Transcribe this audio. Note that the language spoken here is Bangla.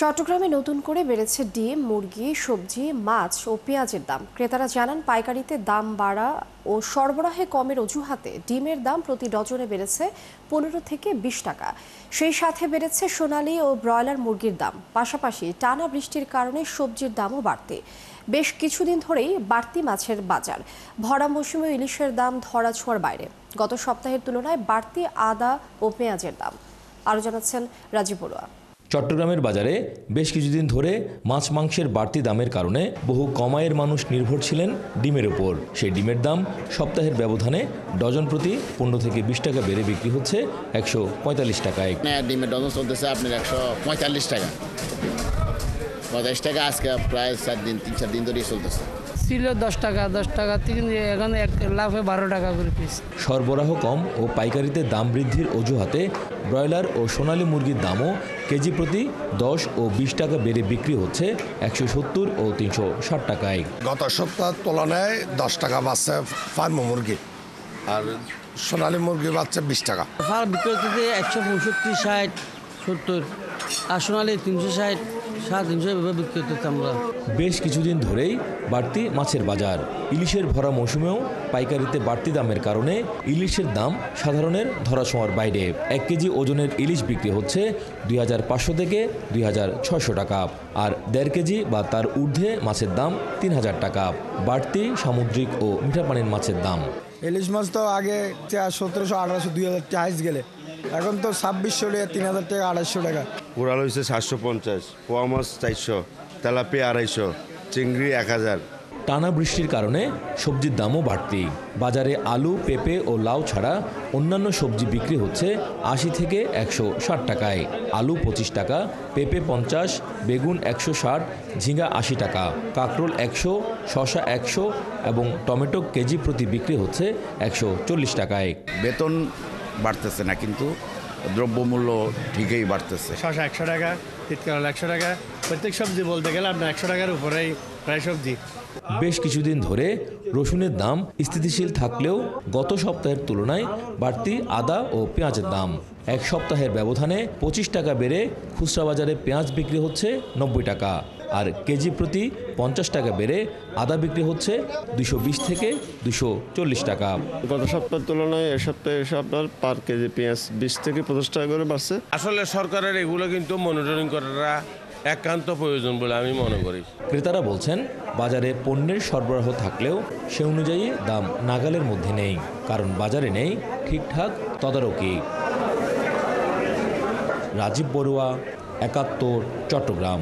চট্টগ্রামে নতুন করে বেড়েছে ডিম, মুরগি, সবজি, মাছ ও পেঁয়াজের দাম। ক্রেতারা জানান, পাইকারিতে দাম বাড়া ও সরবরাহে কমের অজুহাতে ডিমের দাম প্রতি ডজনে বেড়েছে 15 থেকে 20 টাকা। সেই সাথে বেড়েছে সোনালী ও ব্রয়লার মুরগির দাম। পাশাপাশি টানা বৃষ্টির কারণে সবজির দামও বাড়তি। বেশ কিছুদিন ধরেই বাড়তি মাছের বাজার। ভরা মৌসুমে ইলিশের দাম ধরাছোঁয়ার বাইরে। গত সপ্তাহের তুলনায় বাড়তি আদা ও পেঁয়াজের দাম। আরও জানাচ্ছেন রাজীব বড়ুয়া। চট্টগ্রামের বাজারে বেশ কিছুদিন ধরে মাছ মাংসের বাড়তি দামের কারণে বহু কমায়ের মানুষ নির্ভর ছিলেন ডিমের উপর। সেই ডিমের দাম সপ্তাহের ব্যবধানে ডজন প্রতি 15 থেকে 20 টাকা বেড়ে বিক্রি হচ্ছে 145 টাকায়। ডিমের ডজন চলতেছে আপনার 145 টাকা, 50 টাকা। আজকে প্রায় 3-4 দিন ধরেই চলতেছে। ছিল 10 টাকা থেকে এখন এক লাফে 12 টাকা করে পিস। সরবরাহ কম ও পাইকারিতে দাম বৃদ্ধির অজুহাতে ব্রয়লার ও সোনালী মুরগির দামও কেজি প্রতি 10 ও 20 টাকা বেড়ে বিক্রি হচ্ছে 170 ও 360 টাকায়। গত সপ্তাহের তুলনায় 10 টাকা বাড়ছে ফার্ম মুরগি, আর সোনালী মুরগি বাড়ছে 20 টাকা। ফার্ম বিক্রি হচ্ছে 165, 60, 70, আর সোনালী 360, 350 এভাবে বিক্রি হচ্ছে আমরা। বেশ কিছুদিন ধরেই বাড়তি মাছের বাজার। ইলিশের ভরা মৌসুমেও পাইকারিতে বাড়তি দামের কারণে ইলিশের দাম সাধারণের ধরাছোঁয়ার বাইরে। 1 কেজি ওজনের ইলিশ বিক্রি হচ্ছে 2500 থেকে 2600 টাকা, আর 1.5 কেজি বা তার ঊর্ধ্বে মাছের দাম 3000 টাকা। বাড়তি সামুদ্রিক ও মিঠা পানির মাছের দাম। ইলিশ মাছ তো আগে 1700, 1800, 2000 টাকা হাইস গেলে, এখন তো 2600 টাকা, 3000 টাকা, 2800 টাকা। কোরাল হয়েছে 750, পোয়া মাছ 400, তেলাপিয়া 250, চিংড়ি 1000। টানা বৃষ্টির কারণে সবজির দামও বাড়তি। বাজারে আলু, পেঁপে ও লাউ ছাড়া অন্যান্য সবজি বিক্রি হচ্ছে 80 থেকে 160 টাকায়। আলু 25 টাকা, পেঁপে 50, বেগুন 160, ঝিঙ্গা 80 টাকা, কাঁকরোল 100, শসা 100 এবং টমেটো কেজি প্রতি বিক্রি হচ্ছে 140 টাকায়। বেতন বাড়তেছে না, কিন্তু দ্রব্যমূল্য ঠিকই বাড়তেছে। শসা 100 টাকা, শীতকাল 100 টাকা, প্রত্যেক সবজি বলতে গেলে আপনার 100 টাকার উপরেই প্রায় সবজি। বেশ কিছুদিন ধরে রসুনের দাম স্থিতিশীল থাকলেও গত সপ্তাহের তুলনায় বাড়তি আদা ও পেঁয়াজের দাম। এক সপ্তাহের ব্যবধানে 25 টাকা বেড়ে খুচরা বাজারে পেঁয়াজ বিক্রি হচ্ছে 90 টাকা, আর কেজি প্রতি 50 টাকা বেড়ে আদা বিক্রি হচ্ছে 220 থেকে 240 টাকা। গত সপ্তাহের তুলনায় এ সপ্তাহে আপনার পার কেজি পেঁয়াজ 20 থেকে 50 টাকা করে বাড়ছে। আসলে সরকারের এগুলো কিন্তু মনিটরিং করাটা একান্ত প্রয়োজন বলে আমি মনে করি। ক্রেতারা বলছেন, বাজারে পণ্যের সরবরাহ থাকলেও সে অনুযায়ী দাম নাগালের মধ্যে নেই, কারণ বাজারে নেই ঠিকঠাক তদারকি। রাজীব বড়ুয়া, 71, চট্টগ্রাম।